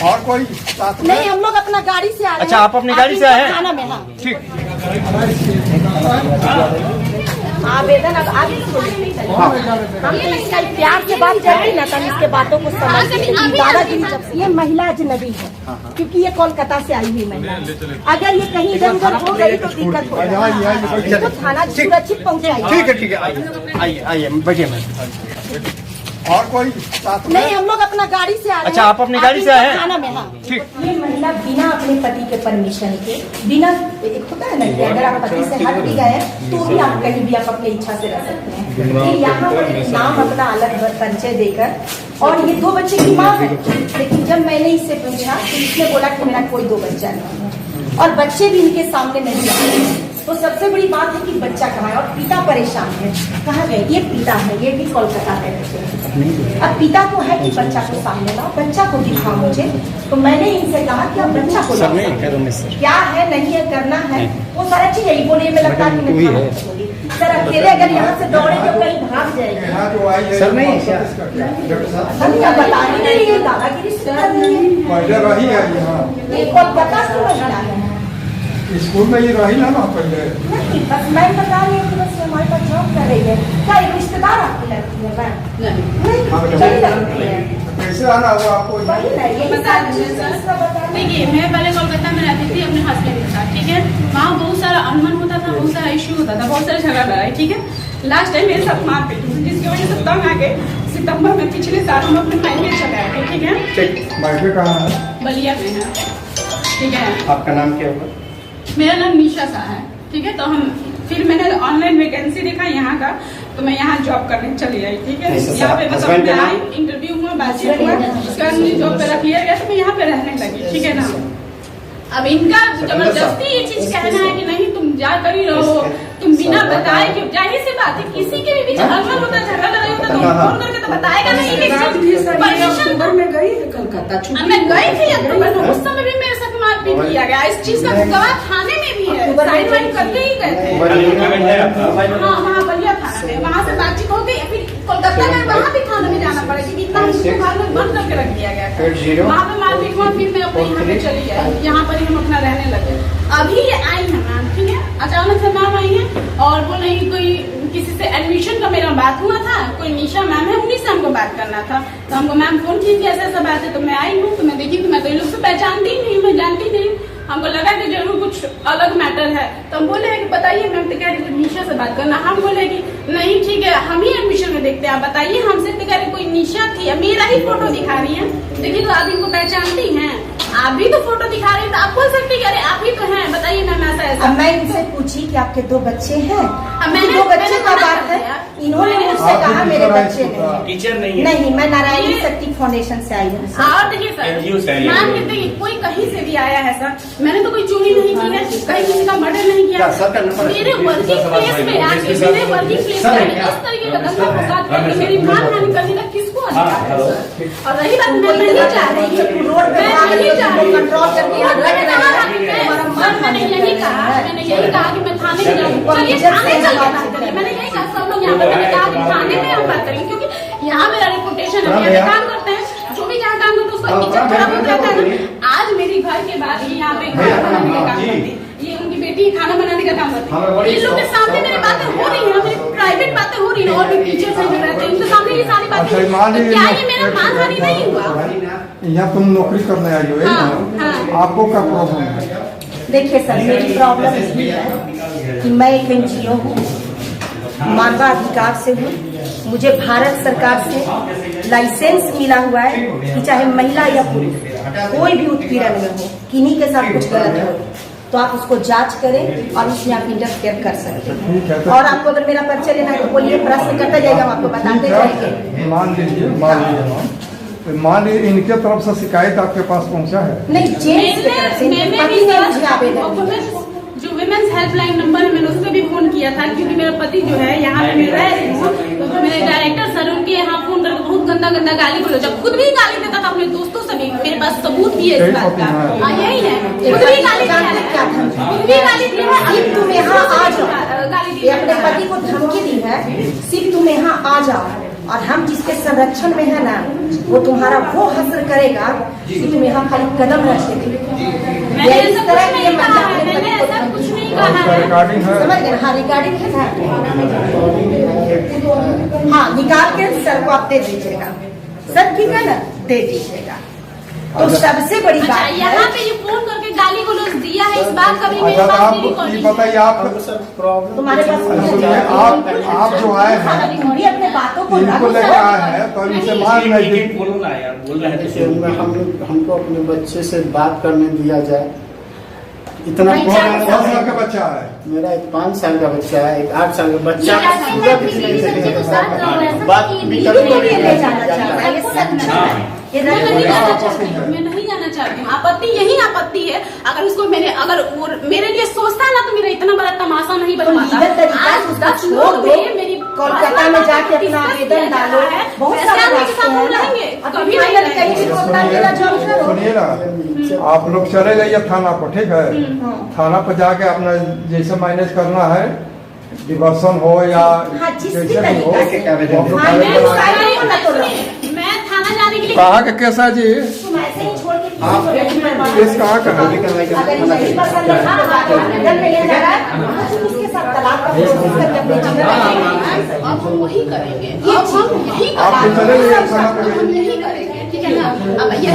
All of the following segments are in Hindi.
और कोई साथ में? नहीं, हम लोग अपना गाड़ी से आ रहे हैं। अच्छा, आप अपनी गाड़ी से आए हैं? थाना में। हाँ ठीक। आवेदन अब आगे हम तो इसका प्यार से बात करें ना, तब इसके बातों को समझ दादागिरी जब से ये महिला अजनबी है, क्योंकि ये कोलकाता से आई हुई महिला। अगर ये कहीं इधर उधर हो गई तो दिक्कत होगी, तो थाना सुरक्षित पहुँचाएगी। ठीक है, आइए आइए बैठिए मैम। और कोई साथ में? नहीं, हम लोग अपना गाड़ी से आ रहे हैं। अच्छा, आप अपनी गाड़ी से आए हैं? थाना में। हाँ ठीक। ये महिला बिना अपने पति के परमिशन के, बिना एक होता है ना कि अगर आप पति से हट भी गए तो भी आप कहीं भी आप अपनी इच्छा से रह सकते हैं। ये यहाँ पर नाम अपना अलग परिचय देकर, और ये 2 बच्चे की माँ है। लेकिन जब मैंने इससे पूछा तो इसने बोला कि मेरा कोई 2 बच्चा नहीं है, और बच्चे भी इनके सामने नहीं आए। तो सबसे बड़ी बात है कि बच्चा कहाँ है, और पिता परेशान है। कहाँ गए? ये पिता है, ये भी कोलकाता है। अब पिता को है कि बच्चा को सामने लाओ, बच्चा को दिखाओ मुझे। तो मैंने इनसे कहा कि आप बच्चा को लाओ, क्या है नहीं है करना है वो सारा चीज यही बोलिए। मैं लगता है कि मैं सर अकेले अगर यहाँ से दौड़े तो कहीं भाग जाएंगे। सर नहीं बता नहीं दादागिरी पहले रही है यहाँ कोलकाता से महिला है। स्कूल में ये रही ना पहले? नहीं, बस मैं बता रही हूँ कि बस हमारे पास जॉब कर रही है। क्या एक रिश्तेदार आपकी लगती है? मैम नहीं लगती है। कैसे आना हुआ आपको? वही ना, ये देखिए, मैं पहले कोलकाता में रहती थी अपने हस्बैंड के साथ, ठीक है। वहाँ बहुत सारा अनबन होता था, बहुत सारा इश्यू होता था, बहुत सारा झगड़ा लड़ाई, ठीक है। लास्ट टाइम मेरे साथ मारपीट हुई, जिसकी वजह से तंग आके सितंबर में पिछले साल हम अपने मायके चले आए थे, ठीक है। मायके कहाँ है? बलिया में है, ठीक है। आपका नाम क्या होगा? मेरा नाम निशा शाह है, ठीक है। तो फिर मैंने ऑनलाइन वैकेंसी देखा यहाँ का, तो मैं यहाँ जॉब करने चली आई, ठीक है। यहाँ पे मतलब मैं आई, इंटरव्यू हुआ, बातचीत हुआ, उसके बाद मुझे जॉब पे रख लिया गया, तो मैं यहाँ पे रहने लगी, ठीक है ना। अब इनका जबरदस्ती ये चीज कहना है कि नहीं तुम जा कर ही रहो, तुम बिना बताए क्यों। जाहिर सी बात है, किसी के भी बीच अनबन होता है, झगड़ा लड़ाई होता है, तो फोन करके तो बताएगा नहीं। अक्टूबर में गई थी कलकत्ता, मैं गई थी अक्टूबर में, उस समय भी मेरे साथ मारपीट किया गया। इस चीज का गवाह थाने में भी है, साइन वाइन करके ही गए थे। हाँ हाँ, बलिया थाना में, वहाँ से बातचीत हो गई। फिर कोलकाता में वहाँ भी थाने में जाना पड़ा, क्योंकि इतना मुझको घर में बंद करके रख दिया गया था। वहाँ पे मारपीट हुआ, फिर मैं अपने यहाँ पे चली आई, यहाँ पर ही हम अपना रहने लगे। अभी ये आई है मैम, ठीक है। अचानक से मैम आई है और वो नहीं, कोई किसी से एडमिशन का मेरा बात हुआ था, कोई निशा मैम है, उन्हीं से हमको बात करना था। तो हमको मैम फोन की ऐसा ऐसा बात है, तो मैं आई हूँ। तो मैं देखी तो मैं तो लोग से पहचानती नहीं, मैं जानती नहीं। हमको लगा कि जरूर कुछ अलग मैटर है, तो हम बोले कि बताइए मैम। तो कह रही निशा से बात करना। हम बोले कि नहीं ठीक है, हम ही एडमिशन में देखते हैं, आप बताइए हमसे। तो कह रही कोई निशा थी, मेरा ही फोटो दिखा रही है। देखिए तो आप इनको पहचानती हैं, आप भी तो फोटो दिखा रही है, तो आप बोल सकती है आप ही तो हैं, बताइए मैम ऐसा ऐसा। मैं इनसे पूछी कि आपके 2 बच्चे हैं? मैंने 2 बच्चे का बात है, इन्होंने मुझसे कहा मेरे बच्चे नहीं। टीचर नहीं है? नहीं, मैं नारायणी शक्ति फाउंडेशन से आई हूँ। और देखिए सर, मैम कहते हैं कोई कहीं से भी आया है सर, मैंने तो कोई चोरी नहीं की है, कहीं किसी का मर्डर नहीं किया। मेरे वर्किंग प्लेस में आके, मेरे वर्किंग प्लेस में इस तरीके का दंगा फसाद करके मेरी मान हानि करने का किसको अधिकार है सर? और रही बात, मैं नहीं चाह रही हूँ रोड पे कंट्रोल करके मैंने यही कहा कि मैं थाने में जाऊँ। चलिए थाने चल के बात करिए, मैंने यही कहा सब लोग यहाँ पे। मैंने कहा कि थाने में हम बात करेंगे, क्योंकि यहाँ मेरा रेपुटेशन है, यहाँ काम करते हैं, जो भी जहाँ काम करते हैं उसका इज्जत खराब होता रहता है। आज मेरी घर के बाद ये यहाँ पे खाना बनाने का काम करती है, ये उनकी बेटी खाना बनाने का काम करती है। इन लोग के सामने मेरी बातें हो रही है, मेरी प्राइवेट बातें हो रही है, और भी टीचर से जो रहते हैं इनके सामने ये सारी बातें। क्या ये मेरा मानहानि नहीं हुआ? यहाँ तुम नौकरी करने आई हो, आपको क्या प्रॉब्लम है? देखिए सर, मेरी प्रॉब्लम ये है कि मैं एक NGO हूँ, मानवाधिकार से हूँ। मुझे भारत सरकार से लाइसेंस मिला हुआ है कि चाहे महिला या पुरुष कोई भी उत्पीड़न में हो, किन्हीं के साथ कुछ गलत हो, तो आप उसको जांच करें और उसमें आप इंटरफेयर कर सकते हैं। और आपको अगर मेरा परिचय लेना है तो बोलिए, प्रश्न करते जाइए, हम आपको बताते जाएंगे। मान लीजिए इनके तरफ से शिकायत आपके पास पहुंचा है? नहीं, जेल की तरफ से पति ने मुझे आवेदन, जो विमेंस हेल्पलाइन नंबर है, मैंने उस पर भी फोन किया था, क्योंकि मेरा पति जो है यहाँ पे मैं रह रही हूँ। तो मेरे डायरेक्टर सर उनके यहाँ फोन करके बहुत गंदा गंदा गाली बोलो, जब खुद भी गाली देता था अपने दोस्तों से भी, मेरे पास सबूत भी है इस बात का। यही है, खुद भी गाली दिया है, खुद भी गाली दिया है। सिर्फ तुम यहाँ आ जाओ, अपने पति को धमकी दी है, सिर्फ तुम यहाँ आ जाओ, और हम जिसके संरक्षण में है ना, वो तुम्हारा वो हश्र करेगा कि तुम यहाँ खाली कदम रखे थे। मैंने ऐसा कुछ नहीं कहा है, मैंने ऐसा कुछ नहीं कहा है। रिकॉर्डिंग है। समझ गए? हाँ, रिकॉर्डिंग है ना। हाँ, निकाल के सर को आप दे दीजिएगा। सर ठीक है ना, दे दीजिएगा। तो सबसे बड़ी अच्छा, बात यहाँ पे ये फोन करके गाली गलौज दिया है, इस बार कभी मेरे अच्छा, पास आप नहीं ये रिकॉर्डिंग बताइए, आप तुम्हारे पास सुनिए, आप जो आए हैं तुम भी अपने बातों को इनको लेकर आए हैं, तो इनसे मान नहीं बोलो ना यार, बोल रहे थे। हमको अपने बच्चे से बात करने दिया जाए। इतना नहीं, कौन सा का बच्चा है? मेरा एक 5 साल का बच्चा है, एक 8 साल का बच्चा ये ऐसे में पूरा किसी किसी बच्चे को साथ रहो, ऐसा बात नहीं भी है। कर ये ले जाना चाहता है, ये सच है। ये मैं नहीं रंग- जाना चाहती हूँ, मैं नहीं जाना चाहती हूँ। आपत्ति यही आपत्ति है। अगर उसको अगर वो मेरे लिए सोचता है ना, तो मेरा इतना बड़ा तमाशा नहीं तो बनवाता। लीगल तरीका से आज उसको 10 छोड़ लोग दो, भी मेरी कोलकाता में जाके अपना आवेदन डालो। बहुत सारे के रास्ते साथ हम हैं ना। रहेंगे, अब कभी फाइनल नहीं कहीं भी तो अपना मेरा जॉब करो। सुनिए ना, आप लोग चले जाइए थाना पर, ठीक है? थाना पर जाके अपना जैसे मैनेज करना है, डिवर्सन हो या हाँ, जिस भी जैसे भी हो, तरीका से। वो हम लोग हाँ, कागज मैं बना के- मैं थाना जाने के लिए कहाँ का केस है जी? तुम ऐसे ही छोड़ के किसी को नहीं मरवाना। केस कहाँ का है? अगर ये नहीं पसंद है, हाँ, आवेदन में ले जा रहा है, तो उसके साथ तलाक का प्रोसेस करके अपनी जीवन में अब हम वही करेंगे। अब हम यही आप तो चले जाइए थाना पर। हम यही करेंगे, ठीक है ना? अब यही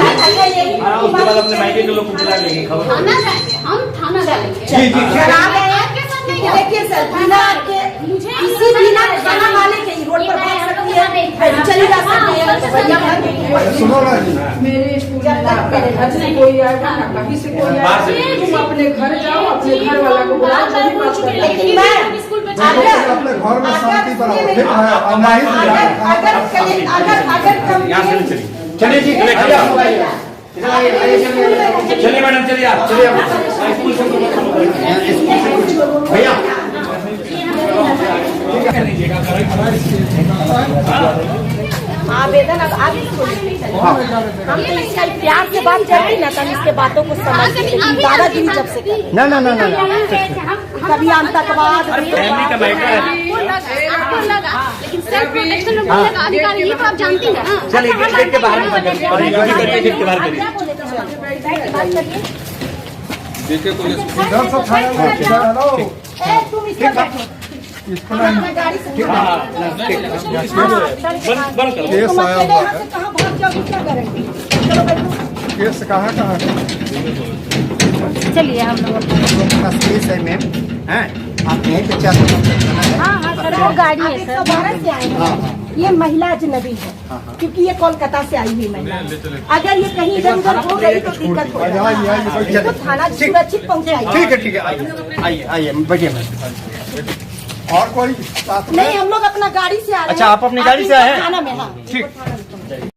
उसके बाद अपने मायके के लोग को बुला लेंगे, खबर थाना जाएंगे, हम थाना जाएंगे। जी, जी। डरा गए हैं। आपके साथ नहीं देखिए सर, बिना आपके किसी बिना खाना वाले के ही रोड पर भाग सकती है, चली जा सकती है, तो भैया है। सुनो ना जी, जब तक मेरे घर से कोई आएगा ना, कहीं से कोई आएगा, तुम अपने घर जाओ, अपने घर वाला को बुलाओ, जो भी बात करो। लेकिन मैं स्कूल पे आप लोग अपने घर में शांति बनाओ, ठीक है? और नहीं तो अगर यहाँ से चलिए। चलिए जी, चलिए चलिए मैडम, चलिए आप, चलिए आप। भैया आवेदन अब आगे हम तो इसका प्यार से बात करती ना, तब इसके बातों को समझते, लेकिन दादागिरी जब से कर ना ना ना ना कभी आतंकवाद फैमिली का मैटर है। आपको लगा, लेकिन सेल्फ प्रोटेक्शन में बोलने का अधिकार ये तो आप जानती हैं ना। चलिए गेट के बाहर निकल जाइए, और गेट के बाहर करिए। इधर से थाना में हेलो, तुम इसको बैठो, इसको हम अपना गाड़ी से बंद करो। केस तुम आया अकेले हुआ यहाँ है। से कहाँ भाग जाओगे, क्या करेंगे? चलो बैठो। केस कहाँ कहाँ है? चलिए हम लोग केस है मैम, हैं आप यहीं पे चाहते हो? हाँ हाँ सर, वो गाड़ी है सर, भारत से आए हैं। ये महिला अजनबी है, क्योंकि ये कोलकाता से आई हुई महिला है। अगर ये कहीं इधर उधर हो गई तो दिक्कत हो जाएगी, तो थाना सुरक्षित पहुँचाएगी। ठीक है ठीक है, आइए आइए आइए, बैठिए मैम। और कोई साथ में? नहीं, हम लोग अपना गाड़ी से आ रहे हैं। अच्छा, आप अपनी गाड़ी से आए हैं? थाना में, हाँ। ठीक।